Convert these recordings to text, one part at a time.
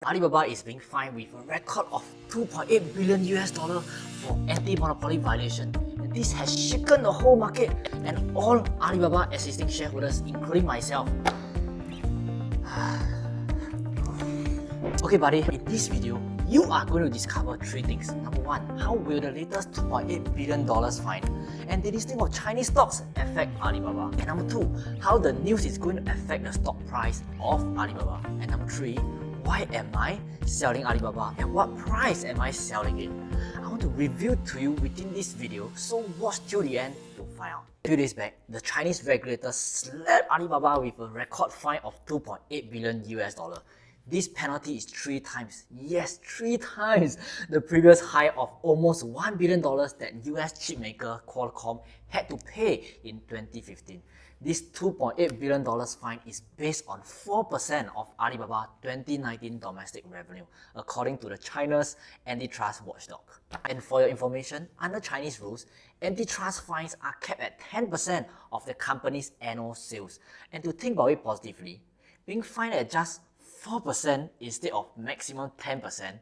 Alibaba is being fined with a record of 2.8 billion US dollar for anti-monopoly violation. And this has shaken the whole market and all Alibaba existing shareholders, including myself. Okay buddy, in this video, you are going to discover 3 things. Number 1, how will the latest $2.8 billion fine and the listing of Chinese stocks affect Alibaba? And number 2, how the news is going to affect the stock price of Alibaba? And number 3, why am I selling Alibaba? At what price am I selling it? I want to reveal to you within this video, so watch till the end to find out. A few days back, the Chinese regulators slapped Alibaba with a record fine of 2.8 billion US dollar. This penalty is 3 times, yes, 3 times the previous high of almost $1 billion that US chipmaker Qualcomm had to pay in 2015. This $2.8 billion fine is based on 4% of Alibaba 2019 domestic revenue, according to the China's antitrust watchdog. And for your information, under Chinese rules, antitrust fines are capped at 10% of the company's annual sales. And to think about it positively, being fined at just 4% instead of maximum 10%,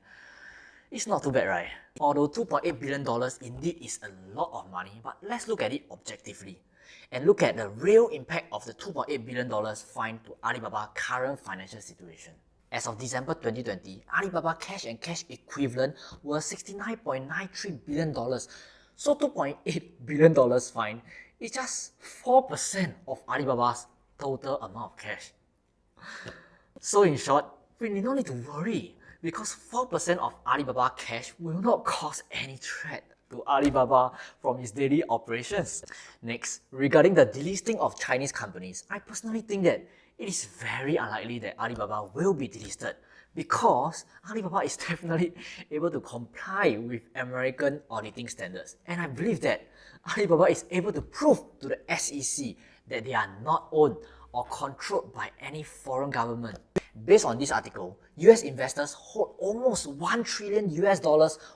it's not too bad, right? Although $2.8 billion indeed is a lot of money, but let's look at it objectively and look at the real impact of the $2.8 billion fine to Alibaba's current financial situation. As of December 2020, Alibaba cash and cash equivalent were $69.93 billion. So $2.8 billion fine is just 4% of Alibaba's total amount of cash. So in short, we need not need to worry because 4% of Alibaba cash will not cause any threat to Alibaba from its daily operations. Next, regarding the delisting of Chinese companies, I personally think that it is very unlikely that Alibaba will be delisted because Alibaba is definitely able to comply with American auditing standards. And I believe that Alibaba is able to prove to the SEC that they are not owned or controlled by any foreign government. Based on this article, US investors hold almost $1 trillion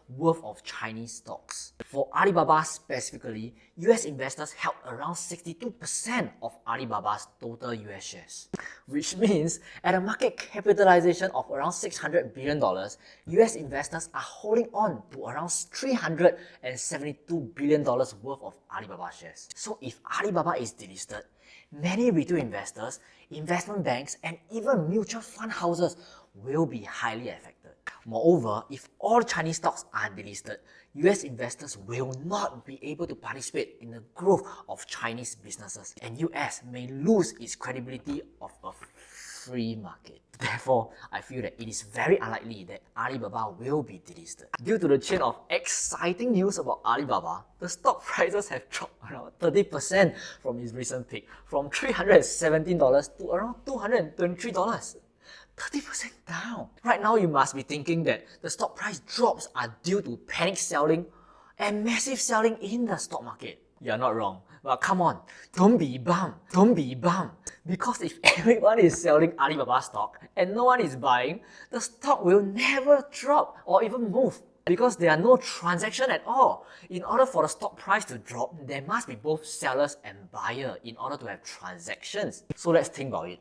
worth of Chinese stocks. For Alibaba specifically, US investors held around 62% of Alibaba's total US shares. Which means, at a market capitalization of around $600 billion, US investors are holding on to around $372 billion worth of Alibaba shares. So if Alibaba is delisted, many retail investors, investment banks, and even mutual fund houses will be highly affected. Moreover, if all Chinese stocks are delisted, US investors will not be able to participate in the growth of Chinese businesses, and US may lose its credibility of a free market. Therefore, I feel that it is very unlikely that Alibaba will be delisted. Due to the chain of exciting news about Alibaba, the stock prices have dropped around 30% from its recent peak, from $317 to around $223. 30% down. Right now, you must be thinking that the stock price drops are due to panic selling and massive selling in the stock market. You're not wrong, but come on, don't be bummed. Because if everyone is selling Alibaba stock and no one is buying, the stock will never drop or even move. Because there are no transactions at all. In order for the stock price to drop, there must be both sellers and buyers in order to have transactions. So let's think about it.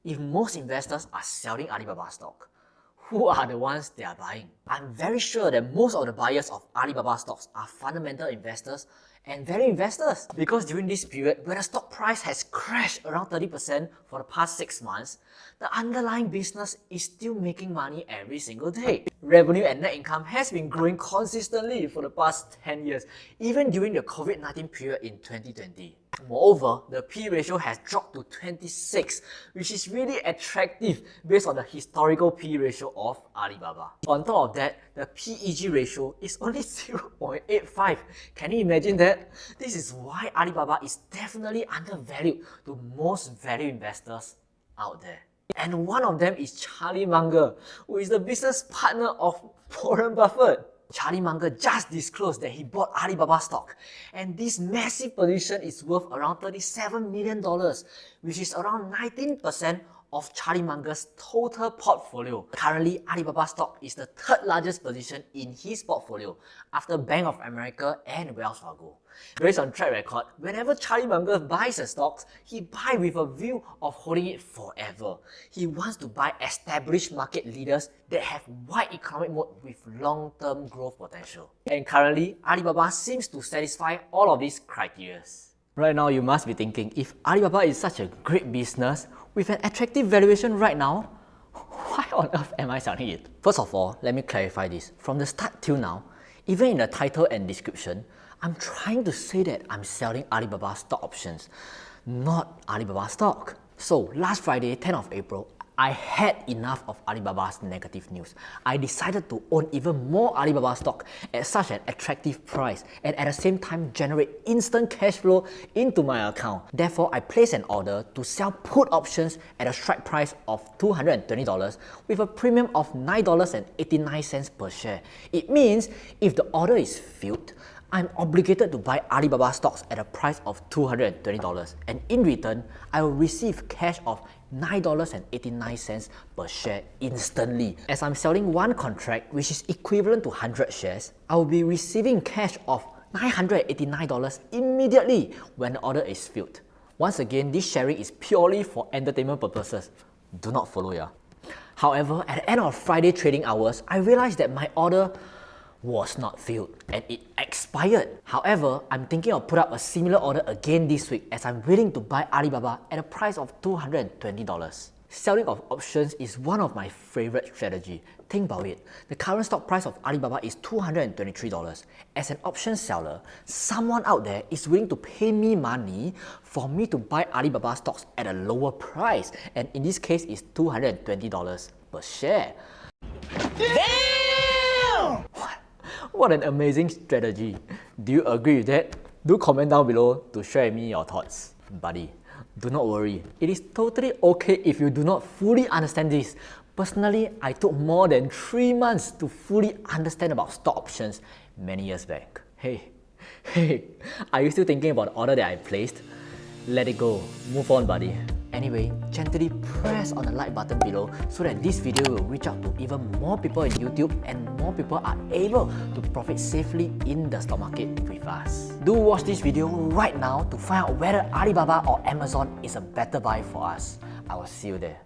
If most investors are selling Alibaba stock, who are the ones they are buying? I'm very sure that most of the buyers of Alibaba stocks are fundamental investors and value investors. Because during this period, when the stock price has crashed around 30% for the past 6 months, the underlying business is still making money every single day. Revenue and net income has been growing consistently for the past 10 years, even during the COVID-19 period in 2020. Moreover, the P ratio has dropped to 26, which is really attractive based on the historical P ratio of Alibaba. On top of that, the PEG ratio is only 0.85. Can you imagine that? This is why Alibaba is definitely undervalued to most value investors out there. And one of them is Charlie Munger, who is the business partner of Warren Buffett. Charlie Munger just disclosed that he bought Alibaba stock, and this massive position is worth around $37 million, which is around 19% of Charlie Munger's total portfolio. Currently, Alibaba stock is the third largest position in his portfolio after Bank of America and Wells Fargo. Based on track record, whenever Charlie Munger buys a stock, he buys with a view of holding it forever. He wants to buy established market leaders that have wide economic moat with long-term growth potential. And currently, Alibaba seems to satisfy all of these criteria. Right now, you must be thinking, if Alibaba is such a great business with an attractive valuation right now, why on earth am I selling it? First of all, let me clarify this. From the start till now, even in the title and description, I'm trying to say that I'm selling Alibaba stock options, not Alibaba stock. So last Friday, 10th of April, I had enough of Alibaba's negative news. I decided to own even more Alibaba stock at such an attractive price and at the same time generate instant cash flow into my account. Therefore, I placed an order to sell put options at a strike price of $220 with a premium of $9.89 per share. It means if the order is filled, I'm obligated to buy Alibaba stocks at a price of $220, and in return, I will receive cash of $9.89 per share instantly. As I'm selling one contract, which is equivalent to 100 shares, I will be receiving cash of $989 immediately when the order is filled. Once again, this sharing is purely for entertainment purposes. Do not follow ya. However, at the end of Friday trading hours, I realized that my order was not filled and it expired. However, I'm thinking of put up a similar order again this week as I'm willing to buy Alibaba at a price of $220. Selling of options is one of my favorite strategy. Think about it. The current stock price of Alibaba is $223. As an option seller, someone out there is willing to pay me money for me to buy Alibaba stocks at a lower price, and in this case is $220 per share. Damn! What an amazing strategy. Do you agree with that? Do comment down below to share with me your thoughts. Buddy, do not worry. It is totally okay if you do not fully understand this. Personally, I took more than 3 months to fully understand about stock options many years back. Hey, are you still thinking about the order that I placed? Let it go. Move on, buddy. Anyway, gently press on the like button below so that this video will reach out to even more people in YouTube and more people are able to profit safely in the stock market with us. Do watch this video right now to find out whether Alibaba or Amazon is a better buy for us. I will see you there.